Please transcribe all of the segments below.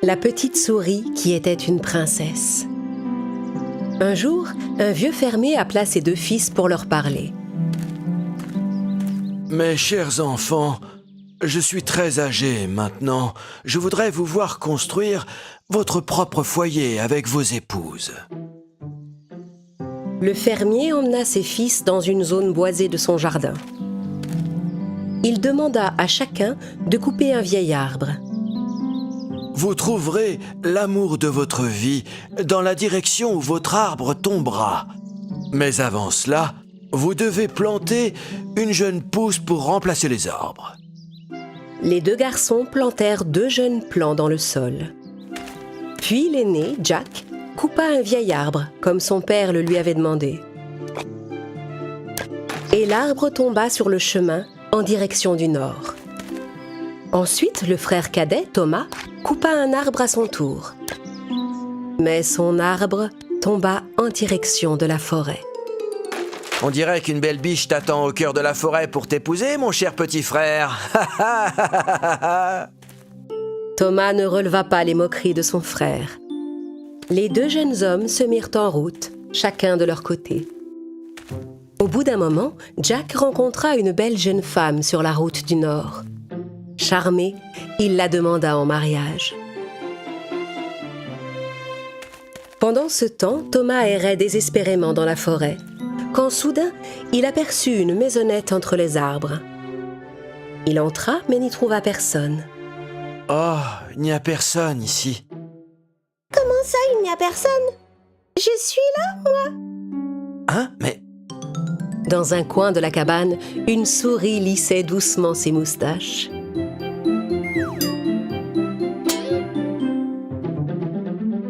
La petite souris qui était une princesse. Un jour, un vieux fermier appela ses deux fils pour leur parler. Mes chers enfants, je suis très âgé maintenant. Je voudrais vous voir construire votre propre foyer avec vos épouses. Le fermier emmena ses fils dans une zone boisée de son jardin. Il demanda à chacun de couper un vieil arbre. Vous trouverez l'amour de votre vie dans la direction où votre arbre tombera. Mais avant cela, vous devez planter une jeune pousse pour remplacer les arbres. Les deux garçons plantèrent 2 jeunes plants dans le sol. Puis l'aîné, Jack, coupa un vieil arbre, comme son père le lui avait demandé. Et l'arbre tomba sur le chemin en direction du nord. Ensuite, le frère cadet, Thomas, coupa un arbre à son tour. Mais son arbre tomba en direction de la forêt. On dirait qu'une belle biche t'attend au cœur de la forêt pour t'épouser, mon cher petit frère. Thomas ne releva pas les moqueries de son frère. Les 2 jeunes hommes se mirent en route, chacun de leur côté. Au bout d'un moment, Jack rencontra une belle jeune femme sur la route du Nord. Charmé, il la demanda en mariage. Pendant ce temps, Thomas errait désespérément dans la forêt, quand soudain, il aperçut une maisonnette entre les arbres. Il entra, mais n'y trouva personne. Oh, il n'y a personne ici. Comment ça, il n'y a personne? Je suis là, moi. Hein? Mais Dans un coin de la cabane, une souris lissait doucement ses moustaches.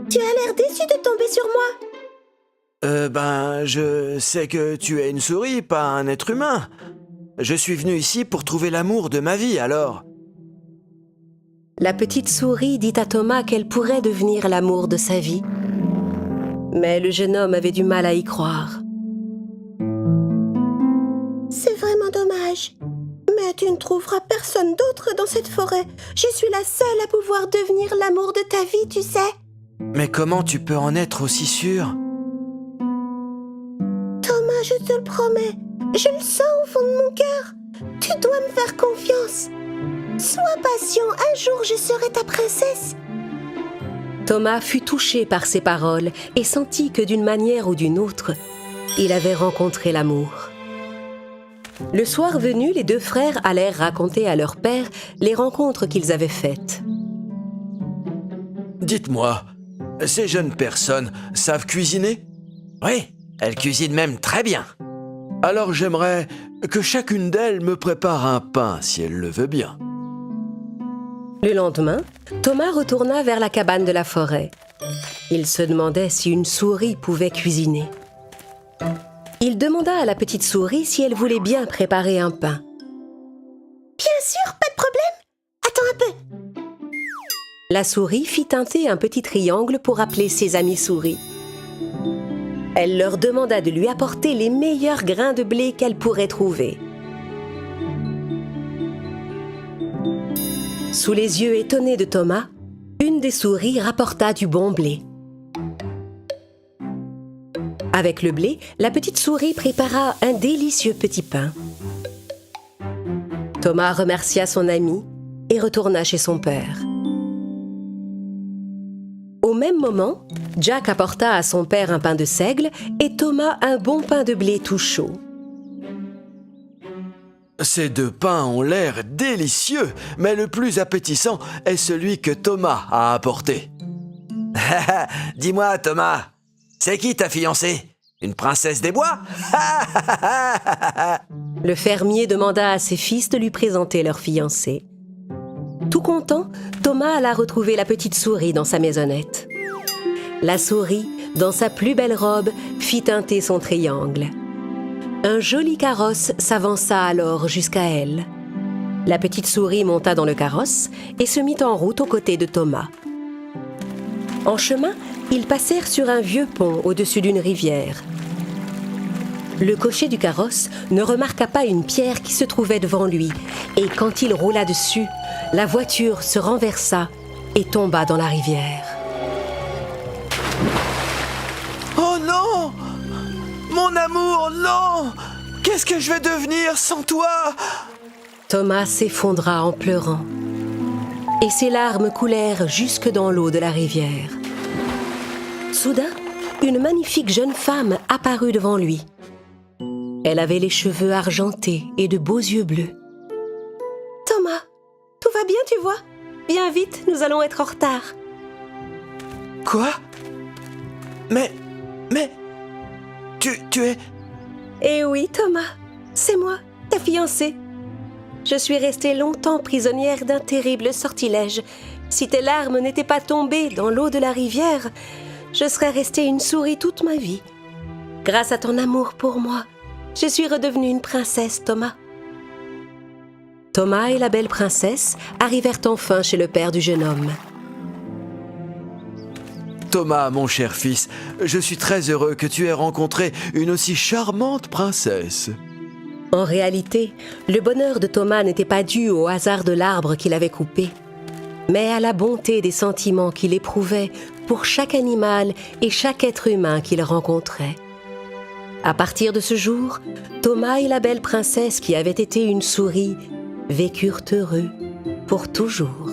Tu as l'air déçu de tomber sur moi. je sais que tu es une souris, pas un être humain. Je suis venu ici pour trouver l'amour de ma vie, alors. La petite souris dit à Thomas qu'elle pourrait devenir l'amour de sa vie. Mais le jeune homme avait du mal à y croire. C'est vraiment dommage. Mais tu ne trouveras personne d'autre dans cette forêt. Je suis la seule à pouvoir devenir l'amour de ta vie, tu sais. Mais comment tu peux en être aussi sûr? Thomas, je te le promets. Je le sens au fond de mon cœur. Tu dois me faire confiance. Sois patient, un jour je serai ta princesse. Thomas fut touché par ces paroles et sentit que d'une manière ou d'une autre, il avait rencontré l'amour. Le soir venu, les 2 frères allèrent raconter à leur père les rencontres qu'ils avaient faites. Dites-moi, ces jeunes personnes savent cuisiner? Oui, elles cuisinent même très bien. Alors j'aimerais que chacune d'elles me prépare un pain, si elle le veut bien. Le lendemain, Thomas retourna vers la cabane de la forêt. Il se demandait si une souris pouvait cuisiner. Il demanda à la petite souris si elle voulait bien préparer un pain. Bien sûr, pas de problème. Attends un peu. La souris fit teinter un petit triangle pour appeler ses amis souris. Elle leur demanda de lui apporter les meilleurs grains de blé qu'elle pourrait trouver. Sous les yeux étonnés de Thomas, une des souris rapporta du bon blé. Avec le blé, la petite souris prépara un délicieux petit pain. Thomas remercia son ami et retourna chez son père. Au même moment, Jack apporta à son père un pain de seigle et Thomas un bon pain de blé tout chaud. Ces 2 pains ont l'air délicieux, mais le plus appétissant est celui que Thomas a apporté. Dis-moi, Thomas, c'est qui ta fiancée? Une princesse des bois? Le fermier demanda à ses fils de lui présenter leur fiancée. Tout content, Thomas alla retrouver la petite souris dans sa maisonnette. La souris, dans sa plus belle robe, fit teinter son triangle. Un joli carrosse s'avança alors jusqu'à elle. La petite souris monta dans le carrosse et se mit en route aux côtés de Thomas. En chemin, ils passèrent sur un vieux pont au-dessus d'une rivière. Le cocher du carrosse ne remarqua pas une pierre qui se trouvait devant lui, et quand il roula dessus, la voiture se renversa et tomba dans la rivière. Oh non! Mon amour, non! Qu'est-ce que je vais devenir sans toi? Thomas s'effondra en pleurant, et ses larmes coulèrent jusque dans l'eau de la rivière. Soudain, une magnifique jeune femme apparut devant lui. Elle avait les cheveux argentés et de beaux yeux bleus. « Thomas, tout va bien, tu vois? Viens vite, nous allons être en retard. » Quoi? Mais... Tu es... Eh oui, Thomas, c'est moi, ta fiancée. Je suis restée longtemps prisonnière d'un terrible sortilège. Si tes larmes n'étaient pas tombées dans l'eau de la rivière, je serais restée une souris toute ma vie. Grâce à ton amour pour moi, je suis redevenue une princesse, Thomas. Thomas et la belle princesse arrivèrent enfin chez le père du jeune homme. Thomas, mon cher fils, je suis très heureux que tu aies rencontré une aussi charmante princesse. En réalité, le bonheur de Thomas n'était pas dû au hasard de l'arbre qu'il avait coupé, mais à la bonté des sentiments qu'il éprouvait pour chaque animal et chaque être humain qu'il rencontrait. À partir de ce jour, Thomas et la belle princesse qui avait été une souris vécurent heureux pour toujours.